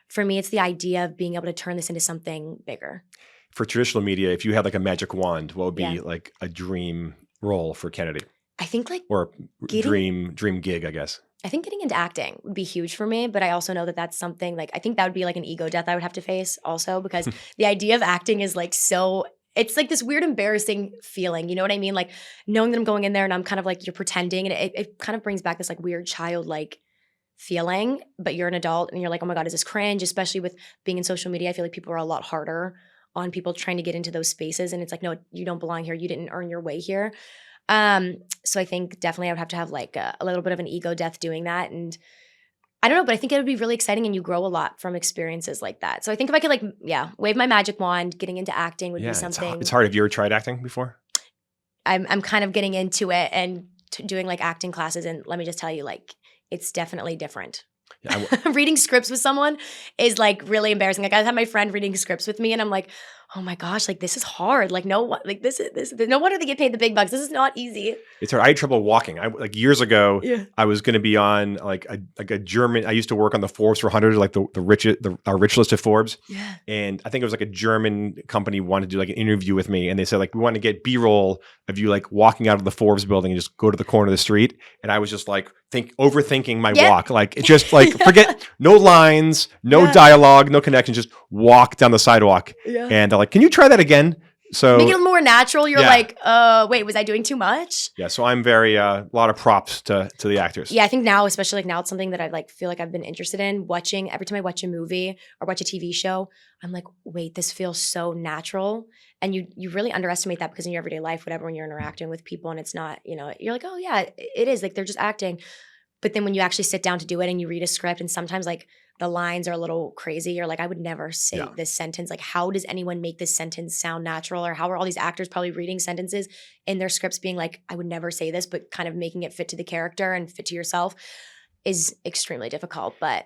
for me, it's the idea of being able to turn this into something bigger. For traditional media, if you had like a magic wand, what would be Yeah. like a dream role for Kennedy? I think like Or dream gig, I guess. I think getting into acting would be huge for me, but I also know that that's something like, I think that would be like an ego death I would have to face also, because the idea of acting is like it's like this weird embarrassing feeling, you know what I mean? Like knowing that I'm going in there and I'm kind of like, you're pretending, and it kind of brings back this like weird childlike feeling, but you're an adult and you're like, oh my God, is this cringe? Especially with being in social media, I feel like people are a lot harder on people trying to get into those spaces, and it's like, no, you don't belong here. You didn't earn your way here. So I think definitely I would have to have like a little bit of an ego death doing that. And I don't know, but I think it would be really exciting, and you grow a lot from experiences like that. So I think if I could like, wave my magic wand, getting into acting would be something. It's hard. Have you ever tried acting before? I'm kind of getting into it and doing like acting classes. And let me just tell you, like, it's definitely different. Yeah, reading scripts with someone is like really embarrassing. Like I had my friend reading scripts with me, and I'm like, oh my gosh, like this is hard. Like no wonder they get paid the big bucks. This is not easy. It's hard. I had trouble walking. Like years ago, I was going to be on like a German. I used to work on the Forbes 400, like our rich list of Forbes. Yeah. And I think it was like a German company wanted to do like an interview with me, and they said like, we want to get B-roll of you like walking out of the Forbes building and just go to the corner of the street. And I was just like overthinking my walk. Like it's just like forget no lines, no dialogue, no connection, just walk down the sidewalk. Yeah. And they're like, can you try that again? So make it more natural. You're like, wait, was I doing too much? Yeah. So I'm very a lot of props to the actors. Yeah, I think now, especially like now, it's something that I like feel like I've been interested in watching. Every time I watch a movie or watch a TV show, I'm like, wait, this feels so natural. And you really underestimate that, because in your everyday life, whatever, when you're interacting with people and it's not, you know, you're like, oh yeah, it is, like they're just acting. But then when you actually sit down to do it and you read a script, and sometimes like the lines are a little crazy, you're like, I would never say this sentence. Like, how does anyone make this sentence sound natural? Or how are all these actors probably reading sentences in their scripts being like, I would never say this, but kind of making it fit to the character and fit to yourself is extremely difficult. But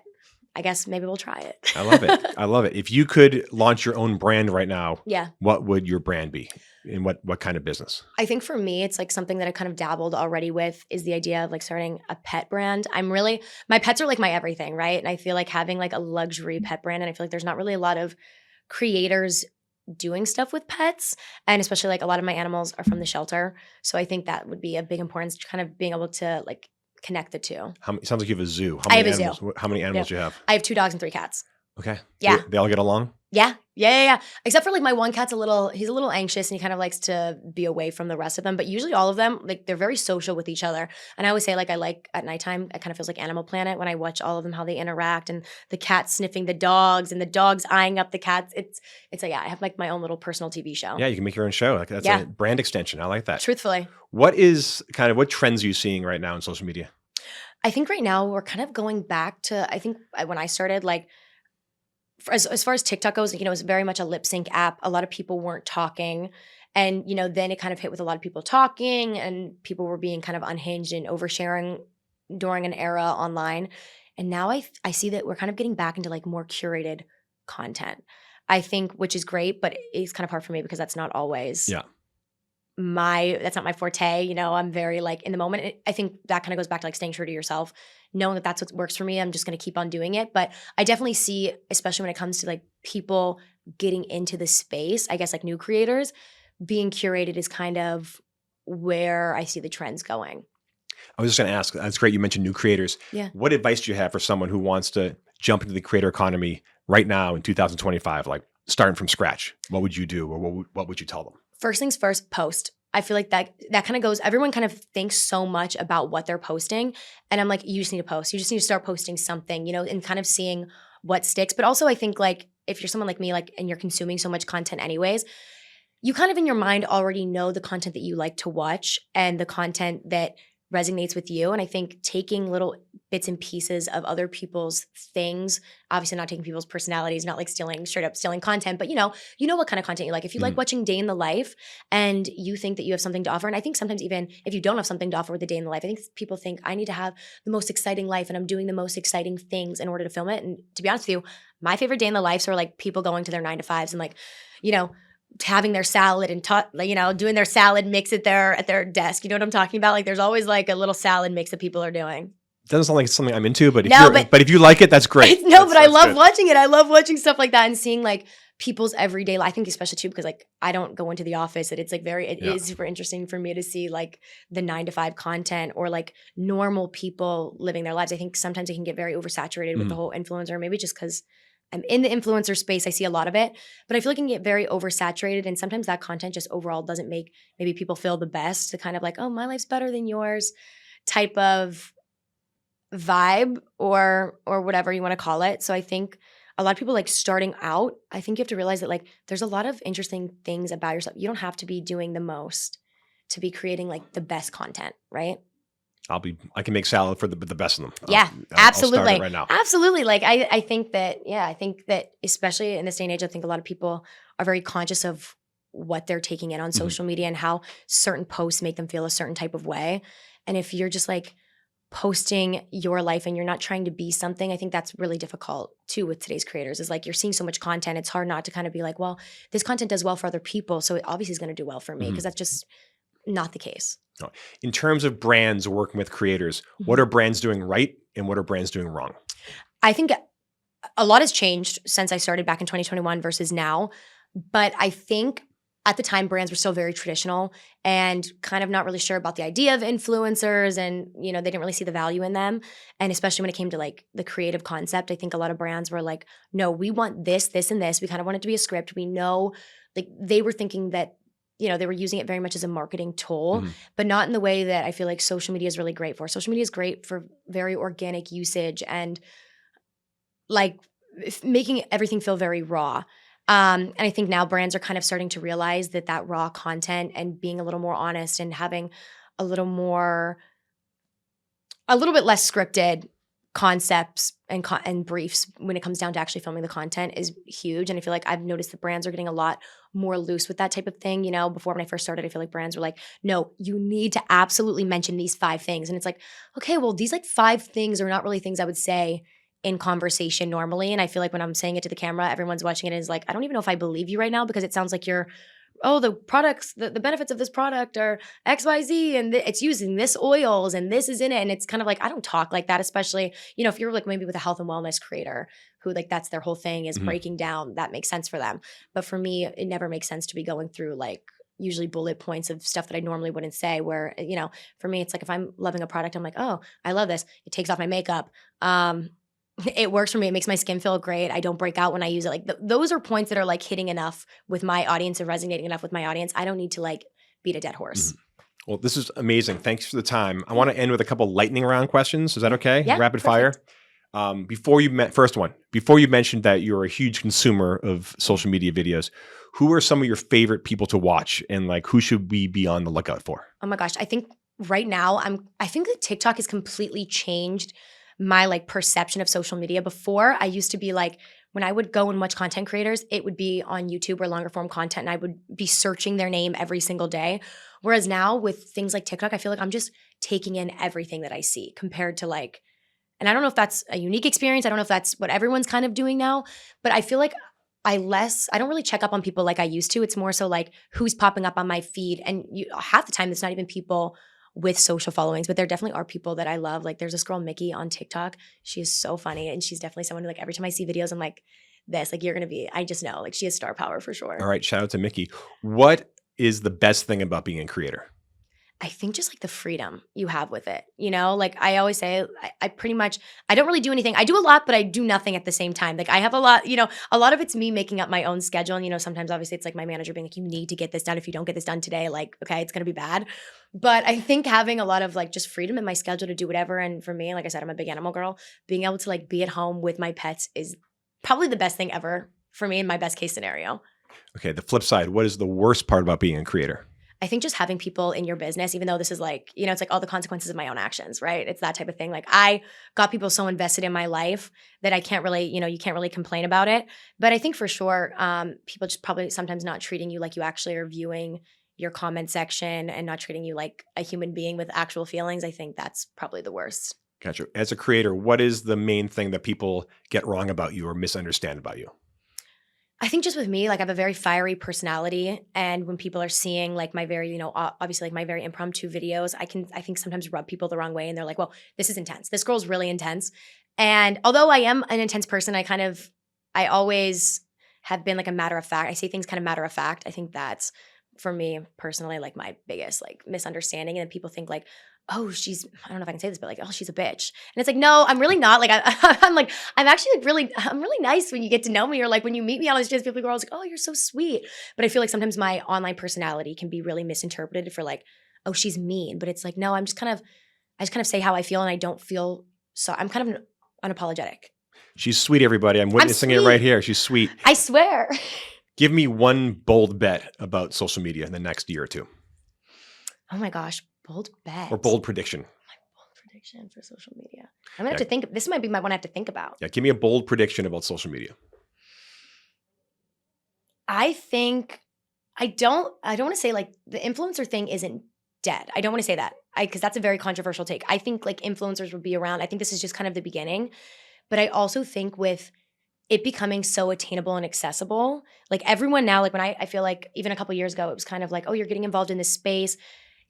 I guess maybe we'll try it. I love it. I love it. If you could launch your own brand right now, what would your brand be? And what kind of business? I think for me, it's like something that I kind of dabbled already with, is the idea of like starting a pet brand. My pets are like my everything, right? And I feel like having like a luxury pet brand, and I feel like there's not really a lot of creators doing stuff with pets. And especially like a lot of my animals are from the shelter. So I think that would be a big importance, kind of being able to like connect the two. It sounds like you have a zoo. I have a zoo. How many animals do you have? I have 2 dogs and 3 cats. Okay. Yeah. They all get along? Yeah. Except for like my one cat's he's a little anxious, and he kind of likes to be away from the rest of them. But usually all of them, like they're very social with each other. And I always say like, I like at nighttime, it kind of feels like Animal Planet when I watch all of them, how they interact, and the cats sniffing the dogs and the dogs eyeing up the cats. It's like, I have like my own little personal TV show. Yeah, you can make your own show. Like that's a brand extension. I like that. Truthfully. What trends are you seeing right now in social media? I think right now we're kind of going back to, I think when I started, like, as far as TikTok goes, you know, it was very much a lip sync app. A lot of people weren't talking. And, you know, then it kind of hit with a lot of people talking, and people were being kind of unhinged and oversharing during an era online. And now I see that we're kind of getting back into like more curated content, I think, which is great, but it's kind of hard for me because that's not always that's not my forte. You know, I'm very like in the moment. I think that kind of goes back to like staying true to yourself, knowing that that's what works for me. I'm just going to keep on doing it. But I definitely see, especially when it comes to like people getting into the space, I guess like new creators, being curated is kind of where I see the trends going. I was just going to ask, that's great you mentioned new creators. Yeah. What advice do you have for someone who wants to jump into the creator economy right now in 2025, like starting from scratch? What would you do, or what would you tell them? First things first, post. I feel like that kind of goes, everyone kind of thinks so much about what they're posting. And I'm like, you just need to post. You just need to start posting something, you know, and kind of seeing what sticks. But also I think like if you're someone like me, like, and you're consuming so much content anyways, you kind of in your mind already know the content that you like to watch and the content that resonates with you. And I think taking little bits and pieces of other people's things, obviously not taking people's personalities, not like straight up stealing content, but you know what kind of content you like. If you like watching day in the life and you think that you have something to offer, and I think sometimes even if you don't have something to offer with the day in the life, I think people think I need to have the most exciting life and I'm doing the most exciting things in order to film it. And to be honest with you, my favorite day in the lives are like people going to their 9-to-5s and like, having their salad and doing their salad mix at their desk. You know what I'm talking about? Like there's always like a little salad mix that people are doing. Doesn't sound like it's something I'm into, but if you like it, that's great. But I love watching it. I love watching stuff like that and seeing like people's everyday life. I think especially too because like I don't go into the office, and it's like it is super interesting for me to see like the 9-to-5 content or like normal people living their lives. I think sometimes it can get very oversaturated with the whole influencer, maybe just because I'm in the influencer space, I see a lot of it, but I feel like it can get very oversaturated, and sometimes that content just overall doesn't make maybe people feel the best to kind of like, oh, my life's better than yours type of vibe or whatever you want to call it. So I think a lot of people like starting out, I think you have to realize that like there's a lot of interesting things about yourself. You don't have to be doing the most to be creating like the best content, right? I can make salad for the best of them. Yeah, absolutely. I'll start it right now. Absolutely. Like I think that especially in this day and age, I think a lot of people are very conscious of what they're taking in on social media and how certain posts make them feel a certain type of way. And if you're just like posting your life and you're not trying to be something, I think that's really difficult too with today's creators. Is like you're seeing so much content. It's hard not to kind of be like, well, this content does well for other people, so it obviously is going to do well for me, because that's just not the case. In terms of brands working with creators, what are brands doing right and what are brands doing wrong? I think a lot has changed since I started back in 2021 versus now. But I think at the time, brands were still very traditional and kind of not really sure about the idea of influencers, and, they didn't really see the value in them. And especially when it came to like the creative concept, I think a lot of brands were like, no, we want this, this, and this. We kind of want it to be a script. We know, like they were thinking that they were using it very much as a marketing tool, but not in the way that I feel like social media is really great for. Social media is great for very organic usage and like making everything feel very raw. And I think now brands are kind of starting to realize that raw content and being a little more honest and having a little bit less scripted concepts and briefs when it comes down to actually filming the content is huge. And I feel like I've noticed that brands are getting a lot more loose with that type of thing. Before when I first started, I feel like brands were like, no, you need to absolutely mention these 5 things. And it's like, okay, well, these like 5 things are not really things I would say in conversation normally. And I feel like when I'm saying it to the camera, everyone's watching it and is like, I don't even know if I believe you right now, because it sounds like you're, oh, the products, the benefits of this product are XYZ and it's using this oils and this is in it. And it's kind of like, I don't talk like that, especially, if you're like maybe with a health and wellness creator who like that's their whole thing is breaking down, that makes sense for them. But for me, it never makes sense to be going through like usually bullet points of stuff that I normally wouldn't say, where, for me, it's like if I'm loving a product, I'm like, oh, I love this. It takes off my makeup. It works for me. It makes my skin feel great. I don't break out when I use it. Like those are points that are like hitting enough with my audience and resonating enough with my audience. I don't need to like beat a dead horse. Well, this is amazing. Thanks for the time. I want to end with a couple lightning round questions. Is that okay? Yeah, rapid perfect. fire. Before you mentioned that you're a huge consumer of social media videos, who are some of your favorite people to watch, and like who should we be on the lookout for? Oh my gosh. I think right now I think that TikTok has completely changed my like perception of social media. Before, I used to be like, when I would go and watch content creators, it would be on YouTube or longer form content, and I would be searching their name every single day. Whereas now with things like TikTok, I feel like I'm just taking in everything that I see compared to like, and I don't know if that's a unique experience. I don't know if that's what everyone's kind of doing now, but I feel like I don't really check up on people like I used to. It's more so like who's popping up on my feed. And half the time it's not even people with social followings, but there definitely are people that I love. Like there's this girl, Mickey, on TikTok. She is so funny. And she's definitely someone who like every time I see videos, I'm like, this, like you're going to be, I just know, like she has star power for sure. All right. Shout out to Mickey. What is the best thing about being a creator? I think just like the freedom you have with it, like I always say, I pretty much, I don't really do anything. I do a lot, but I do nothing at the same time. Like I have a lot of it's me making up my own schedule. And, sometimes obviously it's like my manager being like, you need to get this done. If you don't get this done today, like, okay, it's going to be bad. But I think having a lot of like just freedom in my schedule to do whatever. And for me, like I said, I'm a big animal girl. Being able to like be at home with my pets is probably the best thing ever for me in my best case scenario. Okay, the flip side, what is the worst part about being a creator? I think just having people in your business, even though this is like, it's like all the consequences of my own actions, right? It's that type of thing. Like I got people so invested in my life that I can't really, you can't really complain about it. But I think for sure, people just probably sometimes not treating you like you actually are viewing your comment section and not treating you like a human being with actual feelings. I think that's probably the worst. Gotcha. As a creator, what is the main thing that people get wrong about you or misunderstand about you? I think just with me, like I have a very fiery personality. And when people are seeing like my very, obviously like my very impromptu videos, I think sometimes rub people the wrong way. And they're like, well, this is intense. This girl's really intense. And although I am an intense person, I always have been like a matter of fact. I say things kind of matter of fact. I think that's for me personally, like my biggest like misunderstanding. And then people think like, oh, I don't know if I can say this, but like, oh, she's a bitch. And it's like, no, I'm really not. Like, I'm actually like I'm really nice when you get to know me, or like when you meet me on the streets, people are always like, oh, you're so sweet. But I feel like sometimes my online personality can be really misinterpreted for like, oh, she's mean. But it's like, no, I just kind of say how I feel, and I don't feel so. I'm kind of unapologetic. She's sweet, everybody. I'm witnessing it right here. She's sweet. I swear. Give me one bold bet about social media in the next year or two. Oh my gosh. Bold bet. Or bold prediction. My bold prediction for social media. I'm going to have to think. This might be my one I have to think about. Yeah, give me a bold prediction about social media. I think I don't want to say like the influencer thing isn't dead. I don't want to say that because that's a very controversial take. I think like influencers will be around. I think this is just kind of the beginning. But I also think with it becoming so attainable and accessible, like everyone now, like when I feel like even a couple years ago, it was kind of like, oh, you're getting involved in this space.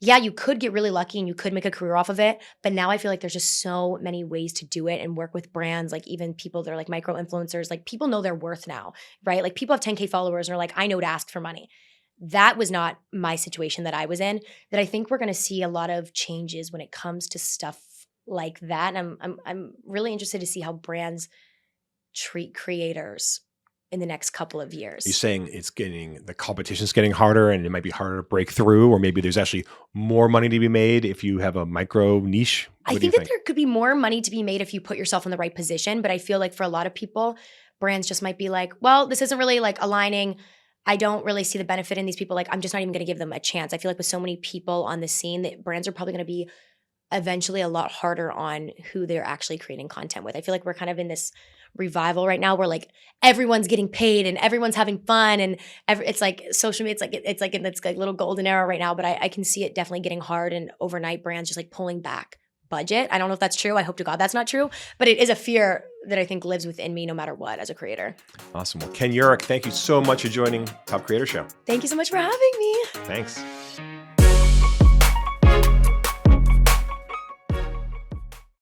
Yeah, you could get really lucky and you could make a career off of it. But now I feel like there's just so many ways to do it and work with brands, like even people that are like micro influencers, like people know their worth now, right? Like people have 10K followers and are like, I know to ask for money. That was not my situation that I was in, that I think we're going to see a lot of changes when it comes to stuff like that. And I'm really interested to see how brands treat creators in the next couple of years. You're saying the competition's getting harder and it might be harder to break through, or maybe there's actually more money to be made if you have a micro niche? I think that there could be more money to be made if you put yourself in the right position. But I feel like for a lot of people, brands just might be like, well, this isn't really like aligning. I don't really see the benefit in these people. Like, I'm just not even going to give them a chance. I feel like with so many people on the scene that brands are probably going to be eventually a lot harder on who they're actually creating content with. I feel like we're kind of in this revival right now where like everyone's getting paid and everyone's having fun and it's like social media, it's like a little golden era right now, but I can see it definitely getting hard and overnight brands just like pulling back budget. I don't know if that's true. I hope to God that's not true, but it is a fear that I think lives within me no matter what as a creator. Awesome. Well, Ken Eurich, thank you so much for joining Top Creator Show. Thank you so much for having me. Thanks.